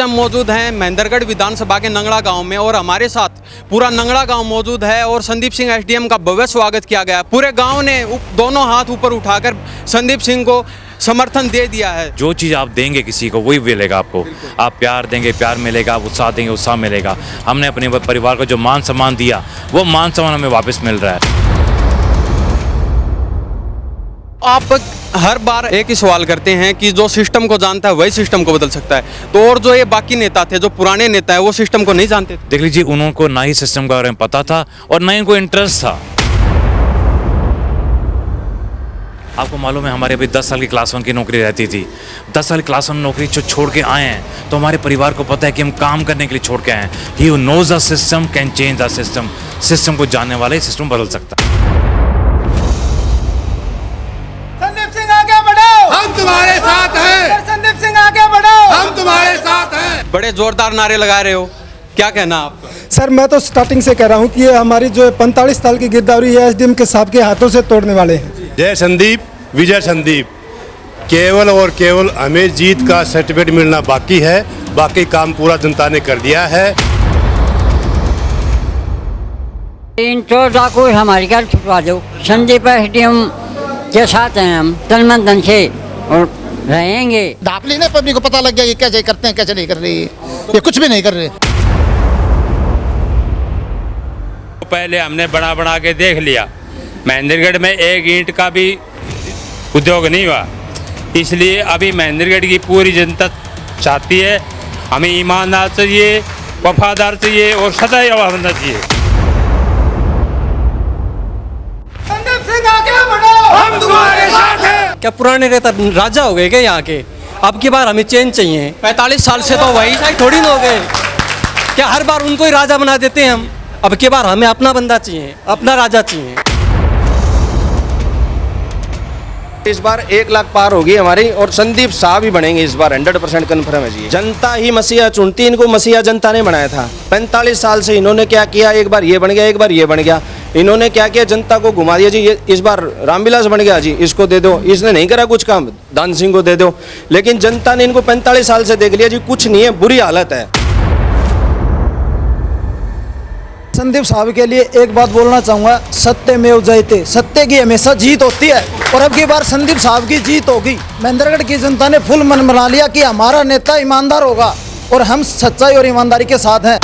हम मौजूद हैं महेंद्रगढ़ विधानसभा के नंगड़ा गांव में और हमारे साथ पूरा नंगड़ा गांव मौजूद है और संदीप सिंह एसडीएम का भव्य स्वागत किया गया। पूरे गांव ने दोनों हाथ ऊपर उठाकर संदीप सिंह को समर्थन दे दिया है। जो चीज़ आप देंगे किसी को वही मिलेगा आपको। आप प्यार देंगे प्यार मिलेगा, आप उत्साह देंगे उत्साह मिलेगा। हमने अपने परिवार को जो मान सम्मान दिया वो मान सम्मान हमें वापस मिल रहा है। आप हर बार एक ही सवाल करते हैं कि जो सिस्टम को जानता है वही सिस्टम को बदल सकता है, तो और जो ये बाकी नेता थे, जो पुराने नेता है, वो सिस्टम को नहीं जानते थे। देख लीजिए, उनको ना ही सिस्टम के बारे में पता था और ना ही उनको इंटरेस्ट था। आपको मालूम है, हमारे अभी 10 साल की क्लास 1 की नौकरी रहती थी। 10 साल की क्लास 1 नौकरी जो छोड़ के आए हैं, तो हमारे परिवार को पता है कि हम काम करने के लिए छोड़ के आए हैं। He knows the system can change the system. System को जानने वाला ही सिस्टम बदल सकता है। संदीप सिंह आगे बढ़ो, हम तुम्हारे साथ हैं। संदीप सिंह आगे बढ़ो, हम तुम्हारे साथ हैं। बड़े जोरदार नारे लगा रहे हो, क्या कहना आपका? सर, मैं तो स्टार्टिंग से कह रहा हूँ कि ये हमारी जो 45 साल की गिरदावरी है एसडीएम के साहब के हाथों से तोड़ने वाले हैं। जय संदीप, विजय संदीप। केवल और केवल हमें जीत का सर्टिफिकेट मिलना बाकी है, बाकी काम पूरा जनता ने कर दिया है। इन चोरों को हमारी घर छुटवा दो। संदीप एसडीएम के साथ हैं हम, तन मन धन से और रहेंगे। ढाप लेने पब्लिक को पता लग गया कि कैसे करते हैं कैसे नहीं कर रही। ये कुछ भी नहीं कर रहे। पहले हमने बना के देख लिया, महेंद्रगढ़ में एक ईंट का भी उद्योग नहीं हुआ। इसलिए अभी महेंद्रगढ़ की पूरी जनता चाहती है हमें ईमानदार चाहिए, वफादार चाहिए और सदैव रहना चाहिए। संदीप सिंह आगे बढ़ो, हम तुम्हारे साथ हैं। क्या पुराने नेता राजा हो गए क्या यहाँ के? अब की बार हमें चेंज चाहिए। 45 साल से तो वही थोड़ी ना हो गए क्या? हर बार उनको ही राजा बना देते हैं हम। अब की बार हमें अपना बंदा चाहिए, अपना राजा चाहिए। इस बार 1 लाख पार होगी हमारी और संदीप साहब ही बनेंगे इस बार। 100% कन्फर्म है जी। जनता ही मसीहा चुनती, इनको मसीहा जनता ने बनाया था। 45 साल से इन्होंने क्या किया, एक बार ये बन गया, एक बार ये बन गया। इन्होंने क्या किया, जनता को घुमा दिया जी। ये इस बार रामविलास बन गया जी, इसको दे दो। इसने नहीं करा कुछ काम, दान सिंह को दे दो। लेकिन जनता ने इनको 45 साल से देख लिया जी, कुछ नहीं है, बुरी हालत है। संदीप साहब के लिए एक बात बोलना चाहूँगा, सत्यमेव जयते। सत्य की हमेशा जीत होती है और अब की बार संदीप साहब की जीत होगी। महेंद्रगढ़ की जनता ने फुल मन बना लिया कि हमारा नेता ईमानदार होगा और हम सच्चाई और ईमानदारी के साथ हैं।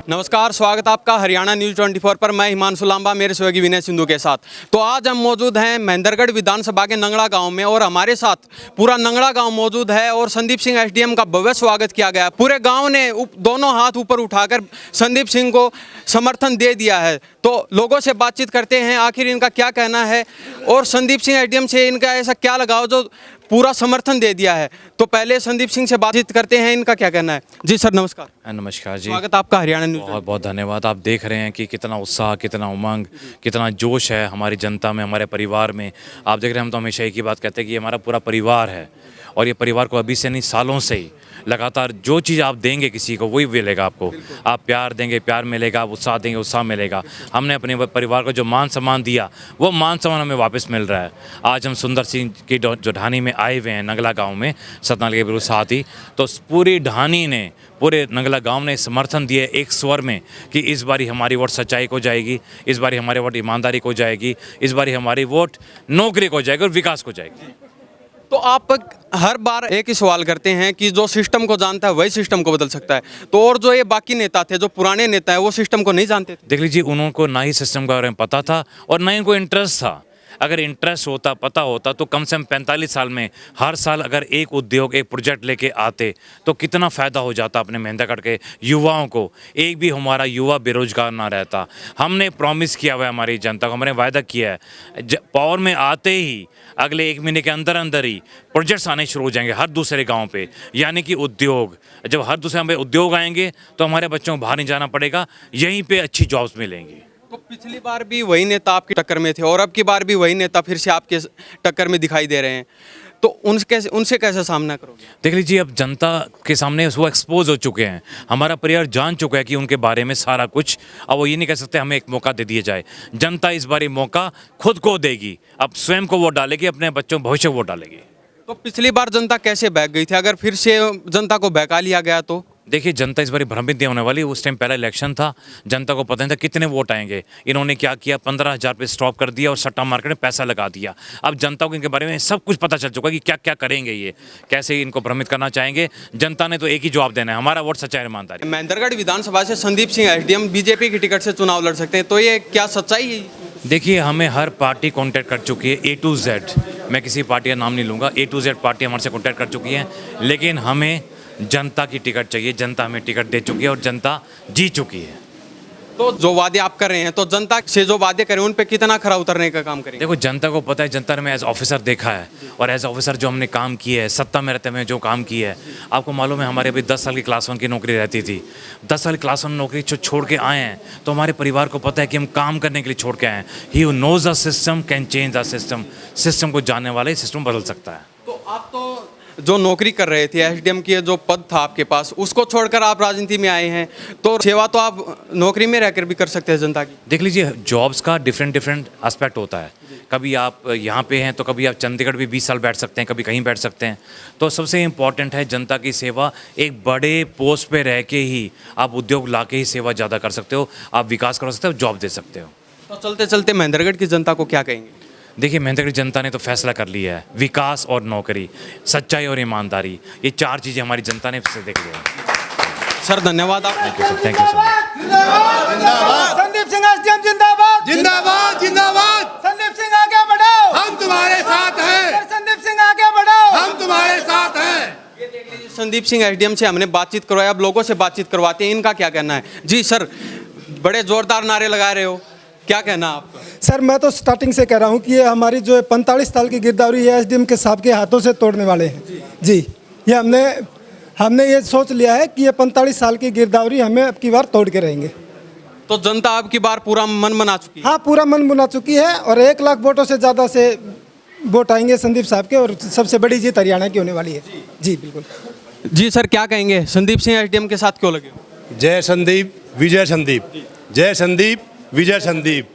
नमस्कार, स्वागत आपका हरियाणा न्यूज़ 24 पर। मैं हिमांशु लांबा मेरे सहयोगी विनय सिंधु के साथ। तो आज हम मौजूद हैं महेंद्रगढ़ विधानसभा के नंगड़ा गांव में और हमारे साथ पूरा नंगड़ा गांव मौजूद है और संदीप सिंह एसडीएम का भव्य स्वागत किया गया। पूरे गांव ने दोनों हाथ ऊपर उठाकर संदीप सिंह को समर्थन दे दिया है। तो लोगों से बातचीत करते हैं, आखिर इनका क्या कहना है और संदीप सिंह एसडीएम से इनका ऐसा क्या लगाव जो पूरा समर्थन दे दिया है। तो पहले संदीप सिंह से बातचीत करते हैं, इनका क्या कहना है। जी सर, नमस्कार। नमस्कार जी, स्वागत आपका हरियाणा न्यूज़। बहुत बहुत धन्यवाद। आप देख रहे हैं कि कितना उत्साह, कितना उमंग, कितना जोश है हमारी जनता में, हमारे परिवार में। आप देख रहे हैं, हम तो हमेशा एक ही बात कहते हैं कि हमारा पूरा परिवार है और ये परिवार को अभी से नहीं, सालों से ही लगातार जो चीज़ आप देंगे किसी को वही मिलेगा आपको। आप प्यार देंगे प्यार मिलेगा, आप उत्साह देंगे उत्साह मिलेगा। हमने अपने परिवार को जो मान सम्मान दिया वो मान सम्मान हमें वापस मिल रहा है। आज हम सुंदर सिंह की जो ढानी में आए हुए हैं, नंगला गांव में, सतनाल के बिल्कुल साथ ही। तो पूरी ढानी ने, पूरे नंगला गांव ने समर्थन दिया एक स्वर में कि इस बारी हमारी वोट सच्चाई को जाएगी, इस बारी हमारी वोट ईमानदारी को जाएगी, इस बारी हमारी वोट नौकरी को जाएगी और विकास को जाएगी। तो आप हर बार एक ही सवाल करते हैं कि जो सिस्टम को जानता है वही सिस्टम को बदल सकता है, तो और जो ये बाकी नेता थे, जो पुराने नेता है, वो सिस्टम को नहीं जानते थे। देख लीजिए, उनको ना ही सिस्टम के बारे में पता था और ना ही उनको इंटरेस्ट था। अगर इंटरेस्ट होता, पता होता, तो कम से कम 45 साल में हर साल अगर एक उद्योग, एक प्रोजेक्ट लेके आते तो कितना फ़ायदा हो जाता अपने महेंद्रगढ़ के युवाओं को। एक भी हमारा युवा बेरोजगार ना रहता। हमने प्रॉमिस किया हुआ है हमारी जनता को, हमने वायदा किया है, पावर में आते ही अगले 1 महीने के अंदर अंदर ही प्रोजेक्ट्स आने शुरू हो जाएंगे हर दूसरे गांव पे। यानी कि उद्योग, जब हर दूसरे गांव पे उद्योग आएंगे तो हमारे बच्चों को बाहर नहीं जाना पड़ेगा, यहीं पे अच्छी जॉब्स मिलेंगी। तो पिछली बार भी वही नेता आपकी टक्कर में थे और अब की बार भी वही नेता फिर से आपके टक्कर में दिखाई दे रहे हैं, तो उनसे कैसे सामना करोगे? देख लीजिए, अब जनता के सामने वो एक्सपोज हो चुके हैं, हमारा परिवार जान चुका है कि उनके बारे में सारा कुछ। अब वो ये नहीं कह सकते हमें एक मौका दे दिया जाए। जनता इस बार ये मौका खुद को देगी, अब स्वयं को वोट डालेगी, अपने बच्चों भविष्य को वोट डालेगी। तो पिछली बार जनता कैसे बहक गई थी, अगर फिर से जनता को बहका लिया गया तो? देखिए जनता इस बार भ्रमित नहीं होने वाली। उस टाइम पहला इलेक्शन था, जनता को पता नहीं था कितने वोट आएंगे। इन्होंने क्या किया, 15,000 पे स्टॉप कर दिया और सट्टा मार्केट में पैसा लगा दिया। अब जनता को इनके बारे में सब कुछ पता चल चुका है कि क्या क्या करेंगे, ये कैसे इनको भ्रमित करना चाहेंगे। जनता ने तो एक ही जवाब देना है, हमारा वोट सच्चाई और ईमानदारी। महेंद्रगढ़ विधानसभा से संदीप सिंह एसडीएम बीजेपी की टिकट से चुनाव लड़ सकते हैं, तो ये क्या सच्चाई है? देखिए हमें हर पार्टी कांटेक्ट कर चुकी है, A to Z। मैं किसी पार्टी का नाम नहीं लूँगा, A to Z पार्टी हमारे से कांटेक्ट कर चुकी है, लेकिन हमें जनता की टिकट चाहिए। जनता हमें टिकट दे चुकी है और जनता जीत चुकी है। तो जो वादे आप कर रहे हैं, तो जनता से जो वादे करें उन पे कितना खरा उतरने का काम करेंगे? देखो जनता को पता है, जनता ने एज ऑफिसर देखा है और एज ऑफिसर जो हमने काम किया है, सत्ता में रहते हुए जो काम किया है, आपको मालूम है हमारे अभी 10 साल की क्लास 1 की नौकरी रहती थी। 10 साल की क्लास 1 नौकरी जो छोड़ के आए हैं, तो हमारे परिवार को पता है कि हम काम करने के लिए छोड़ के आए हैं। He who knows a system can change a system. System को जानने वाले सिस्टम बदल सकता है। तो आप तो जो नौकरी कर रहे थे, एसडीएम की जो पद था आपके पास, उसको छोड़कर आप राजनीति में आए हैं, तो सेवा तो आप नौकरी में रहकर भी कर सकते हैं जनता की। देख लीजिए जॉब्स का डिफरेंट एस्पेक्ट होता है। कभी आप यहाँ पे हैं तो कभी आप चंडीगढ़ भी 20 साल बैठ सकते हैं, कभी कहीं बैठ सकते हैं। तो सबसे इम्पॉर्टेंट है जनता की सेवा। एक बड़े पोस्ट पे रह के ही आप उद्योग ला के ही सेवा ज़्यादा कर सकते हो, आप विकास कर सकते हो, जॉब दे सकते हो। तो चलते चलते महेंद्रगढ़ की जनता को क्या कहेंगे? देखिए महेंद्रगढ़ जनता ने तो फैसला कर लिया है, विकास और नौकरी, सच्चाई और ईमानदारी, ये 4 चीज़ें हमारी जनता ने फिर से देख लिया है। सर धन्यवाद आप। Thank you sir, thank you sir. जिंदाबाद संदीप सिंह एसडीएम जिंदाबाद जिंदाबाद जिंदाबाद। संदीप सिंह आगे बढ़ो, हम तुम्हारे साथ हैं, संदीप सिंह आगे बढ़ो, हम तुम्हारे साथ हैं। संदीप सिंह एसडीएम से हमने बातचीत करवाया, अब लोगों से बातचीत करवाते हैं, इनका क्या कहना है? जी सर, बड़े जोरदार नारे लगा रहे हो, क्या कहना आपका? सर मैं तो स्टार्टिंग से कह रहा हूँ कि ये हमारी जो 45 साल की गिरदावरी है एसडीएम के साहब के हाथों से तोड़ने वाले हैं जी। ये हमने ये सोच लिया है कि ये 45 साल की गिरदावरी हमें अब की बार तोड़ के रहेंगे। तो जनता अब की बार पूरा मन बना चुकी है? हाँ पूरा मन बना चुकी है और 1 लाख वोटों से ज़्यादा से वोट आएंगे संदीप साहब के और सबसे बड़ी जीत हरियाणा की होने वाली है जी। बिल्कुल जी सर, क्या कहेंगे, संदीप सिंह एसडीएम के साथ क्यों लगे? जय संदीप विजय संदीप, जय संदीप विजय संदीप।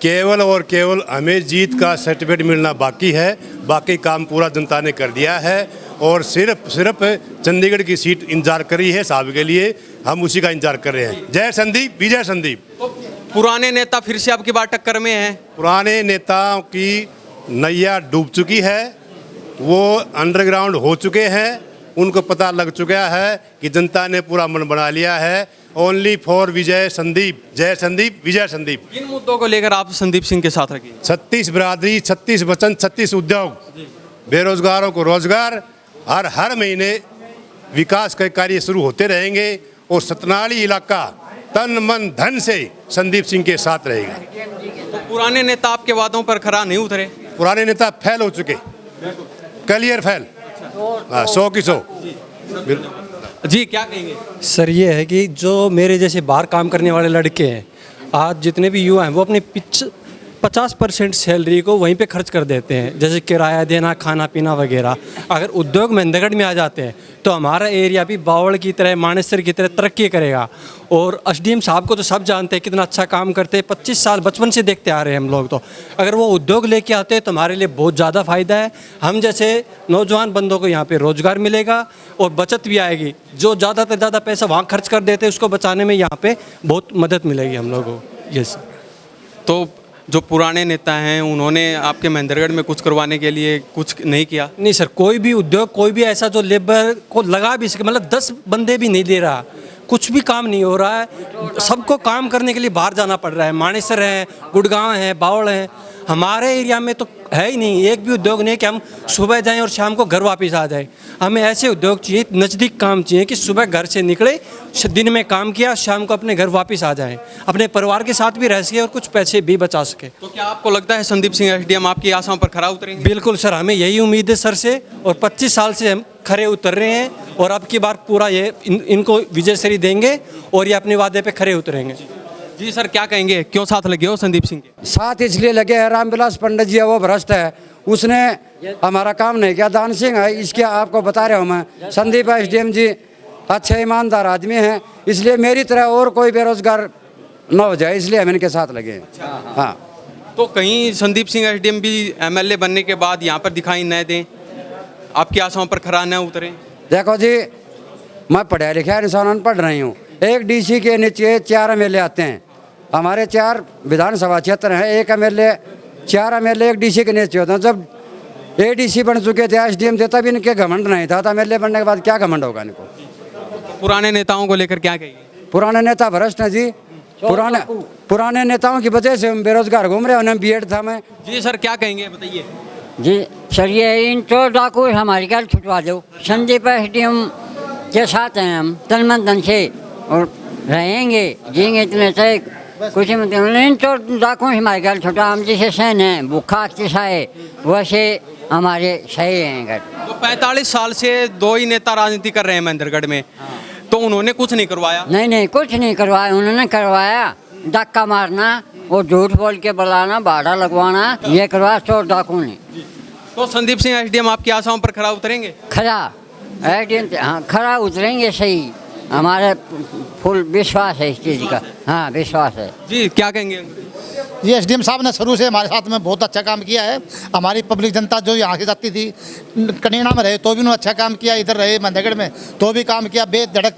केवल और केवल हमें जीत का सर्टिफिकेट मिलना बाकी है, बाकी काम पूरा जनता ने कर दिया है और सिर्फ चंडीगढ़ की सीट इंतजार कर रही है साहब के लिए, हम उसी का इंतजार कर रहे हैं। जय संदीप विजय संदीप। पुराने नेता फिर से अब की बार टक्कर में हैं? पुराने नेताओं की नैया डूब चुकी है, वो अंडरग्राउंड हो चुके हैं, उनको पता लग चुका है कि जनता ने पूरा मन बना लिया है। ओनली फॉर विजय संदीप, जय संदीप विजय संदीप। किन मुद्दों को लेकर आप संदीप सिंह के साथ रखेंगे? 36 बिरादरी, 36 वचन, 36 उद्योग, बेरोजगारों को रोजगार, हर महीने विकास के कार्य शुरू होते रहेंगे और सतनाली इलाका तन मन धन से संदीप सिंह के साथ रहेगा। तो पुराने नेता आपके वादों पर खरा नहीं उतरे? पुराने नेता फेल हो चुके, क्लियर फेल, 100 की 100। जी क्या कहेंगे? सर ये है कि जो मेरे जैसे बाहर काम करने वाले लड़के हैं, आज जितने भी युवा हैं वो अपने 50% सैलरी को वहीं पे खर्च कर देते हैं, जैसे किराया देना, खाना पीना वगैरह। अगर उद्योग महेंद्रगढ़ में आ जाते हैं तो हमारा एरिया भी बावड़ की तरह, मानेसर की तरह तरक्की करेगा। और एसडीएम साहब को तो सब जानते हैं कितना अच्छा काम करते हैं, 25 साल बचपन से देखते आ रहे हैं हम लोग। तो अगर वो उद्योग लेके आते हैं तो हमारे लिए बहुत ज़्यादा फ़ायदा है। हम जैसे नौजवान बंदों को यहाँ पे रोज़गार मिलेगा और बचत भी आएगी। जो ज़्यादा से ज़्यादा पैसा वहाँ खर्च कर देते हैं उसको बचाने में यहाँ पे बहुत मदद मिलेगी हम लोगों को। यस। तो जो पुराने नेता हैं उन्होंने आपके महेंद्रगढ़ में कुछ करवाने के लिए कुछ नहीं किया? नहीं सर, कोई भी उद्योग, कोई भी ऐसा जो लेबर को लगा भी सके, मतलब 10 बंदे भी नहीं दे रहा, कुछ भी काम नहीं हो रहा है। सबको काम करने के लिए बाहर जाना पड़ रहा है। मानेसर है, गुड़गांव है, बावड़ है, हमारे एरिया में तो है ही नहीं, एक भी उद्योग नहीं कि हम सुबह जाएं और शाम को घर वापस आ जाएं। हमें ऐसे उद्योग चाहिए, नज़दीक काम चाहिए कि सुबह घर से निकले, दिन में काम किया, शाम को अपने घर वापस आ जाएं, अपने परिवार के साथ भी रह सके और कुछ पैसे भी बचा सके। तो क्या आपको लगता है संदीप सिंह एसडीएम आपकी आशाओं पर खरा उतरेंगे? बिल्कुल सर, हमें यही उम्मीद है सर से, और 25 साल से हम खरे उतर रहे हैं और अब की बार पूरा ये इनको विजय श्री देंगे और ये अपने वादे पे खरे उतरेंगे। जी सर, क्या कहेंगे, क्यों साथ लगे हो संदीप सिंह के? साथ इसलिए लगे हैं, रामविलास पंडित जी है वो भ्रष्ट है, उसने हमारा काम नहीं किया। दान सिंह है, इसके आपको बता रहा हूँ मैं, संदीप एसडीएम जी अच्छे ईमानदार आदमी हैं, इसलिए मेरी तरह और कोई बेरोजगार न हो जाए, इसलिए हम इनके साथ लगे हैं। हाँ, तो कहीं संदीप सिंह एसडीएम भी एमएलए बनने के बाद यहाँ पर दिखाई न दें? आपकी आशाओं पर खरा न उतरे? देखो जी, मैं पढ़ा लिखा इंसान पढ़ रही हूँ। एक डीसी के नीचे 4 एमएलए आते हैं। हमारे 4 विधानसभा क्षेत्र हैं, एक एमएलए 4 एमएलए एक डीसी के नीचे होते हैं। जब एडीसी बन चुके थे, एसडीएम थे, तब इनके घमंड नहीं था। एमएलए बनने के बाद क्या घमंड होगा इनको? पुराने नेताओं को लेकर क्या कहेंगे? पुराने नेता भ्रष्ट हैं जी। पुराने नेताओं की वजह से हम बेरोजगार घूम रहे हैं। उन्हें बीएड था मैं। जी सर, क्या कहेंगे बताइए? जी सर, ये इन चोर डाकू हमारी घर छुटवा दो। संदीप एसडीएम के साथ हैं हम, तन मन धन से, और रहेंगे जिएंगे इतने से कुछ मतलब। इन चोर डाकू हमारे घर छुटवा, हम जैसे सहन है भूखा है वैसे हमारे सही हैं घर। तो 45 साल से 2 ही नेता राजनीति कर रहे हैं महेंद्रगढ़ में, तो उन्होंने कुछ नहीं करवाया? नहीं, कुछ नहीं करवाया। उन्होंने करवाया धक्का मारना और झूठ बोल के बुलाना, भाड़ा लगवाना, ये करवाया चोर डाकू ने। तो संदीप सिंह एसडीएम आपकी आशाओं पर खरा उतरेंगे? खरा एसडीएम, हाँ खरा उतरेंगे सही। हमारे फुल विश्वास है इस चीज़ का। हाँ विश्वास है जी। क्या कहेंगे? ये एसडीएम साहब ने शुरू से हमारे साथ में बहुत अच्छा काम किया है। हमारी पब्लिक जनता जो यहाँ से जाती थी, कनीना में रहे तो भी उन्होंने अच्छा काम किया, इधर रहे महेंद्रगढ़ में तो भी काम किया। बेधड़क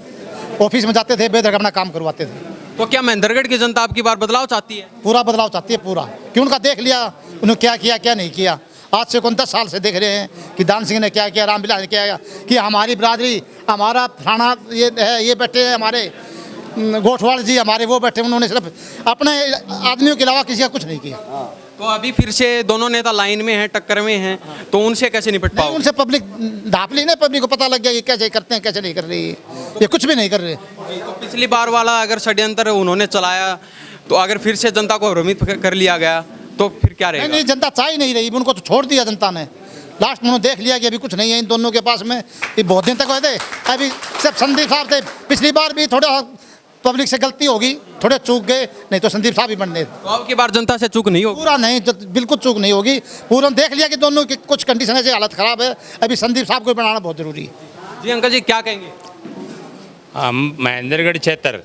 ऑफिस में जाते थे, बेधड़क अपना काम करवाते थे। तो क्या महेंद्रगढ़ की जनता आपकी बार बदलाव चाहती है? पूरा बदलाव चाहती है, पूरा। क्यों? उनका देख लिया उन्होंने क्या किया क्या नहीं किया। आज से 10 साल से देख रहे हैं कि दान सिंह ने क्या किया, रामविलास ने क्या किया, कि हमारी बिरादरी, हमारा थाना ये है, ये बैठे हैं हमारे गोठवाल जी, हमारे वो बैठे, उन्होंने सिर्फ अपने आदमियों के अलावा किसी का कुछ नहीं किया। तो अभी फिर से दोनों नेता लाइन में हैं, टक्कर में हैं, तो उनसे कैसे निपट पाओगे? उनसे पब्लिक ढाप ली ना, पब्लिक को पता लग गया कि कैसे करते हैं कैसे नहीं कर रही, ये कुछ भी नहीं कर रहे। तो पिछली बार वाला अगर षड्यंत्र उन्होंने चलाया, तो अगर फिर से जनता को भ्रमित कर लिया गया तो फिर क्या रहेगा? नहीं, जनता चाह ही नहीं रही, उनको तो छोड़ दिया जनता ने। लास्ट में उन्होंने देख लिया कि अभी कुछ नहीं है इन दोनों के पास में। ये बहुत दिन तक हुए थे, अभी सिर्फ संदीप साहब थे। पिछली बार भी थोड़ा पब्लिक से गलती होगी, थोड़े चूक गए, नहीं तो संदीप साहब ही बनने। तो अब की बार जनता से चूक नहीं होगी? पूरा नहीं, बिल्कुल चूक नहीं होगी। पूरा देख लिया कि दोनों की कुछ कंडीशन से हालत खराब है, अभी संदीप साहब को बनाना बहुत जरूरी है। जी अंकल जी, क्या कहेंगे? हम महेंद्रगढ़ क्षेत्र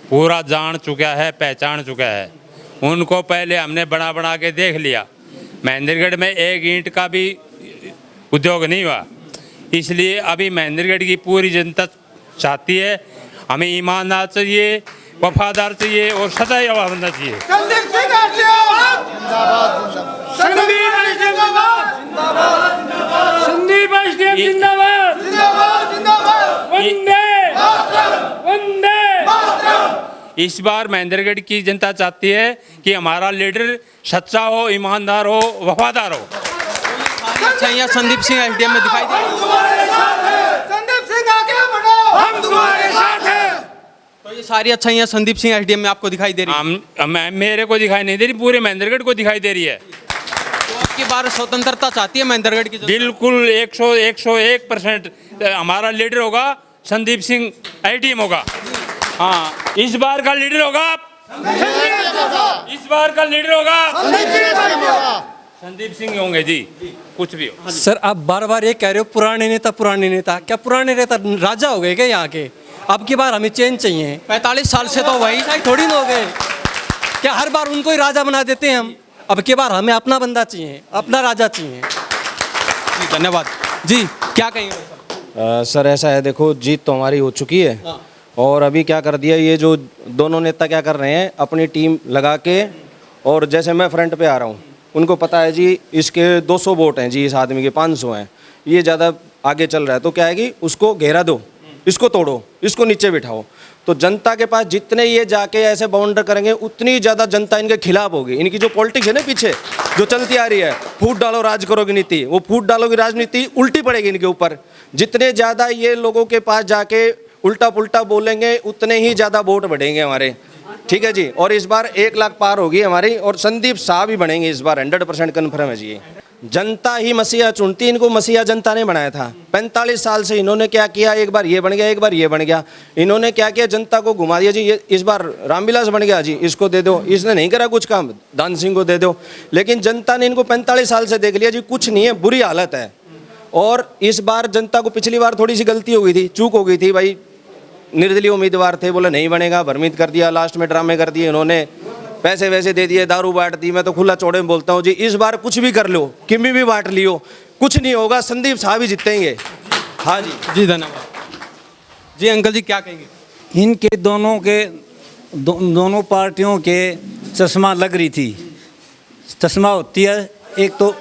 पूरा जान चुका है, पहचान चुका है। उनको पहले हमने बना के देख लिया। महेंद्रगढ़ में एक ईंट का भी उद्योग नहीं हुआ। इसलिए अभी महेंद्रगढ़ की पूरी जनता चाहती है, हमें ईमानदार चाहिए, वफादार चाहिए और सदैव बनना चाहिए। संदीप सिंह जिंदाबाद, वंदे। इस बार महेंद्रगढ़ की जनता चाहती है कि हमारा लीडर सच्चा हो, ईमानदार हो, वफादार हो। अच्छाइयाँ संदीप सिंह एसडीएम में दिखाई दे। संदीप सिंह आगे बढ़ो, हम तुम्हारे साथ हैं। तो ये सारी अच्छाइयाँ संदीप सिंह एसडीएम में आपको दिखाई दे रही है? मेरे को दिखाई नहीं दे रही, पूरे महेंद्रगढ़ को दिखाई दे रही है। तो अब की बार स्वतंत्रता चाहती है महेंद्रगढ़ की जनता? बिल्कुल 101% हमारा लीडर होगा, संदीप सिंह एसडीएम होगा। हाँ, इस बार का लीडर होगा, इस बार का लीडर होगा संदीप सिंह होंगे जी, कुछ भी हो। सर, आप बार बार ये कह रहे हो पुराने नेता। क्या पुराने नेता राजा हो गए क्या यहाँ के? अब की बार हमें चेंज चाहिए। 45 साल से तो वही थोड़ी ना हो गए क्या? हर बार उनको ही राजा बना देते हैं हम। अब की बार हमें अपना बंदा चाहिए, अपना राजा चाहिए। जी धन्यवाद। जी क्या कहेंगे? सर ऐसा है, देखो जीत तो हमारी हो चुकी है। और अभी क्या कर दिया ये जो दोनों नेता क्या कर रहे हैं, अपनी टीम लगा के, और जैसे मैं फ्रंट पे आ रहा हूँ, उनको पता है जी इसके 200 वोट हैं जी, इस आदमी के 500 हैं, ये ज़्यादा आगे चल रहा है, तो क्या है कि उसको घेरा दो, इसको तोड़ो, इसको नीचे बिठाओ। तो जनता के पास जितने ये जाके ऐसे बाउंडर करेंगे, उतनी ज़्यादा जनता इनके खिलाफ होगी। इनकी जो पॉलिटिक्स है ना पीछे जो चलती आ रही है, फूट डालो राज करो की नीति, वो फूट डालो की राजनीति उल्टी पड़ेगी इनके ऊपर। जितने ज़्यादा ये लोगों के पास जाके उल्टा पुल्टा बोलेंगे, उतने ही ज़्यादा वोट बढ़ेंगे हमारे। ठीक है जी। और इस बार 1 लाख पार होगी हमारी, और संदीप साहब ही बनेंगे इस बार, 100% कन्फर्म है जी। जनता ही मसीहा चुनती, इनको मसीहा जनता ने बनाया था। 45 साल से इन्होंने क्या किया, एक बार ये बन गया, एक बार ये बन गया। इन्होंने क्या किया, जनता को घुमा दिया जी। ये इस बार रामविलास बन गया जी, इसको दे दो, इसने नहीं करा कुछ काम, दान सिंह को दे दो। लेकिन जनता ने इनको 45 साल से देख लिया जी, कुछ नहीं है, बुरी हालत है। और इस बार जनता को, पिछली बार थोड़ी सी गलती हो गई थी, चूक हो गई थी भाई, निर्दलीय उम्मीदवार थे, बोले नहीं बनेगा, भ्रमित कर दिया, लास्ट में ड्रामे कर दिए इन्होंने, पैसे वैसे दे दिए, दारू बांट दी। मैं तो खुला चौड़े में बोलता हूँ जी, इस बार कुछ भी कर लो, किमी भी बांट लियो, कुछ नहीं होगा, संदीप साहब ही जीतेंगे। हाँ जी जी धन्यवाद। जी अंकल जी क्या कहेंगे? इनके दोनों पार्टियों के चश्मा लग रही थी। चश्मा होती है एक तो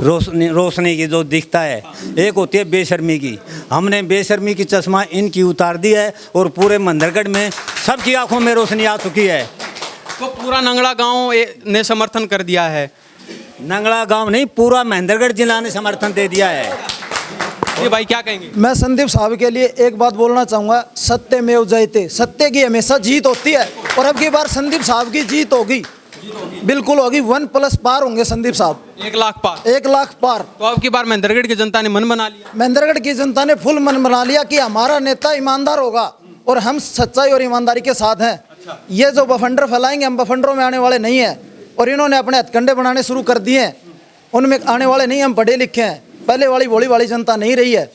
रोशनी की जो दिखता है, एक होती है बेशर्मी की। हमने बेशर्मी की चश्मा इनकी उतार दी है और पूरे मंदरगढ़ में सबकी आंखों में रोशनी आ चुकी है। तो पूरा नंगड़ा गांव ने समर्थन कर दिया है? नंगड़ा गांव नहीं, पूरा महेंद्रगढ़ जिला ने समर्थन दे दिया है। ये भाई क्या कहेंगे? मैं संदीप साहब के लिए एक बात बोलना चाहूँगा, सत्यमेव जयते, सत्य की हमेशा जीत होती है और अब की बार संदीप साहब की जीत होगी, बिल्कुल होगी। 1+ पार होंगे संदीप साहब, 1 लाख पार। 1 लाख पार। तो अब की बार महेंद्रगढ़ की जनता ने मन बना लिया? महेंद्रगढ़ की जनता ने फुल मन बना लिया कि हमारा नेता ईमानदार होगा और हम सच्चाई और ईमानदारी के साथ हैं। ये जो बफंडर फैलाएंगे, हम बफंडरों में आने वाले नहीं हैं और इन्होंने अपने हथकंडे बनाने शुरू कर दिए हैं, उनमें आने वाले नहीं। हम पढ़े लिखे हैं, पहले वाली भोली वाली जनता नहीं रही है।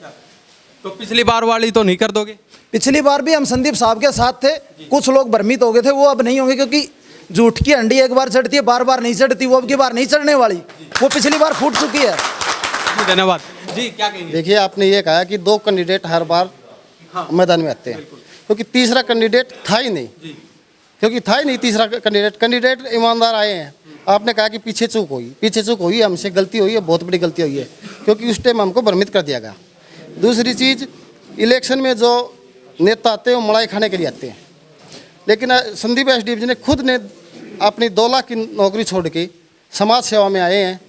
तो पिछली बार वाली तो नहीं कर दोगे? पिछली बार भी हम संदीप साहब के साथ थे, कुछ लोग भ्रमित हो गए थे, वो अब नहीं होंगे क्योंकि झूठ की हंडी एक बार चढ़ती है, बार बार नहीं चढ़ती। वो अब की बार नहीं चढ़ने वाली, वो पिछली बार फूट चुकी है। धन्यवाद। जी क्या कहेंगे? देखिए, आपने ये कहा कि 2 कैंडिडेट हर बार मैदान में आते हैं, क्योंकि तीसरा कैंडिडेट था ही नहीं, क्योंकि था ही नहीं तीसरा कैंडिडेट ईमानदार आए हैं। आपने कहा कि पीछे चूक हुई, हमसे गलती हुई है, बहुत बड़ी गलती हुई है, क्योंकि उस टाइम हमको भ्रमित कर दिया गया। दूसरी चीज़, इलेक्शन में जो नेता आते हैं वो मलाई खाने के लिए आते हैं, लेकिन संदीप एसडीएम जी ने खुद ने अपनी 2 लाख की नौकरी छोड़ के समाज सेवा में आए हैं,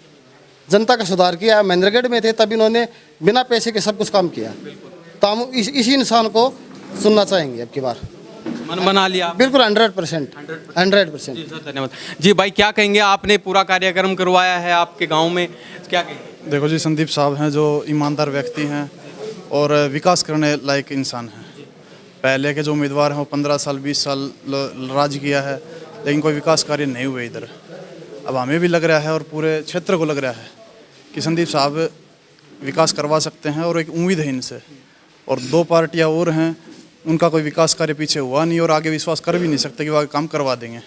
जनता का सुधार किया। महेंद्रगढ़ में थे तब इन्होंने बिना पैसे के सब कुछ काम किया। तो हम इसी इंसान को सुनना चाहेंगे अब की बार। मन बना लिया? बिल्कुल 100%। जी सर धन्यवाद। जी भाई क्या कहेंगे? आपने पूरा कार्यक्रम करवाया है आपके गाँव में, क्या कहेंगे? देखो जी, संदीप साहब हैं जो ईमानदार व्यक्ति हैं और विकास करने लायक इंसान हैं। पहले के जो उम्मीदवार हैं वो 15 साल 20 साल राज किया है, लेकिन कोई विकास कार्य नहीं हुए इधर। अब हमें भी लग रहा है और पूरे क्षेत्र को लग रहा है कि संदीप साहब विकास करवा सकते हैं और एक उम्मीद है इनसे। और 2 पार्टियां और हैं, उनका कोई विकास कार्य पीछे हुआ नहीं और आगे विश्वास कर भी नहीं सकते कि वो आगे काम करवा देंगे।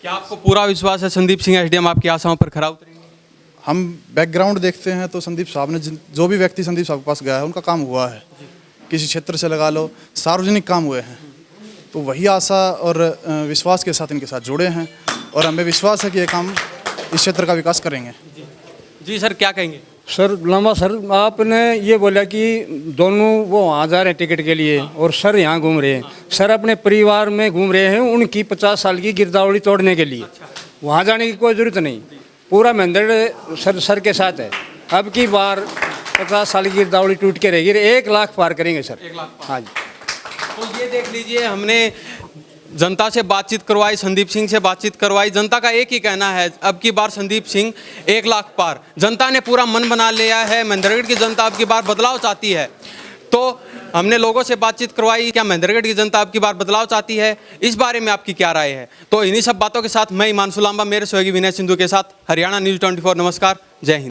क्या आपको पूरा विश्वास है संदीप सिंह एसडीएम आपकी आशाओं पर खरा उतरेंगे? हम बैकग्राउंड देखते हैं तो संदीप साहब ने जो भी व्यक्ति संदीप साहब के पास गया है उनका काम हुआ है। किसी क्षेत्र से लगा लो, सार्वजनिक काम हुए हैं, तो वही आशा और विश्वास के साथ इनके साथ जुड़े हैं और हमें विश्वास है कि ये काम इस क्षेत्र का विकास करेंगे। जी सर क्या कहेंगे? सर लांबा सर, आपने ये बोला कि दोनों वो वहाँ जा रहे हैं टिकट के लिए और सर यहाँ घूम रहे हैं। सर अपने परिवार में घूम रहे हैं उनकी 50 साल की गिरदावरी तोड़ने के लिए। वहाँ जाने की कोई ज़रूरत नहीं, पूरा महेंद्रगढ़ सर के साथ है। अब की बार 50 साल की गिरदावरी टूट के रहेगी, 1 लाख पार करेंगे सर। 1 लाख पार। हाँ जी। तो ये देख लीजिए, हमने जनता से बातचीत करवाई, संदीप सिंह से बातचीत करवाई। जनता का एक ही कहना है, अब की बार संदीप सिंह 1 लाख पार। जनता ने पूरा मन बना लिया है, महेंद्रगढ़ की जनता अब की बार बदलाव चाहती है। तो हमने लोगों से बातचीत करवाई, क्या महेंद्रगढ़ की जनता अब की बार बदलाव चाहती है, इस बारे में आपकी क्या राय है? तो इन्हीं सब बातों के साथ मैं हिमांशु लांबा, मेरे सहयोगी विनय सिंधु के साथ हरियाणा न्यूज़ 24। नमस्कार, जय हिंद।